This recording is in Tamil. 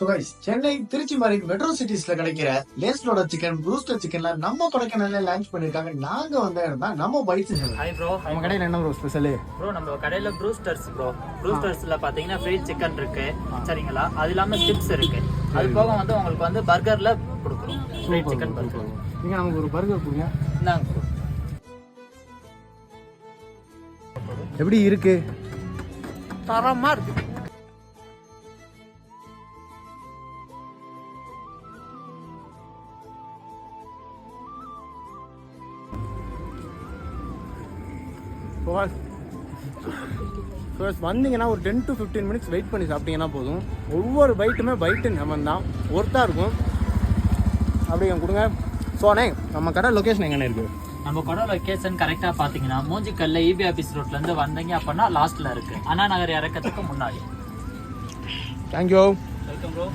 So guys, சென்னை திருச்சி மாதிரி மெட்ரோ சிட்டிஸ்ல கிடைக்கிற லேஸ்லோட சிக்கன் ப்ரூஸ்டர் சிக்கன்ல நம்ம கொடைக்கானல்ல லான்ச் பண்ணிருக்காங்க. நாங்க வந்த இடம் தான் நம்ம பைட்ஸ். ஹாய் ப்ரோ, நம்ம கடையில என்ன ப்ரோ ஸ்பெஷல்? ப்ரோ நம்ம கடையில ப்ரூஸ்டர்ஸ் ப்ரோ. ப்ரூஸ்டர்ஸ்ல பாத்தீங்கன்னா ஃப்ரைட் சிக்கன் இருக்கு, சரிங்களா? அது இல்லாம ஸ்டிப்ஸ் இருக்கு. அது போக வந்து உங்களுக்கு வந்து பர்கர்ல கொடுக்குறோம். Fried chicken burger. நீங்க நமக்கு ஒரு பர்கர் கொடுங்க. இந்தாங்க ப்ரோ. எப்படி இருக்கு? தரமா இருக்கு. வந்தீங்கன்னா ஒரு 10 to 15 மினிட்ஸ் வெயிட் பண்ணி சாப்பிட்டீங்கன்னா போதும். ஒவ்வொரு பைட்டுமே பைட்டு நம்ம தான் ஒர்த்தாக இருக்கும். அப்படிங்க கொடுங்க. ஸோ அண்ணே, நம்ம கடை லொக்கேஷன் எங்கே இருக்குது? நம்ம கடை லொக்கேஷன் கரெக்டாக பார்த்தீங்கன்னா மூஞ்சிக்கல்ல இபி ஆஃபீஸ் ரோட்லேருந்து வந்தீங்க அப்படின்னா லாஸ்ட்டில் இருக்குது. அண்ணா நகர் இறக்கத்துக்கு முன்னாடி. தேங்க்யூ. Welcome bro.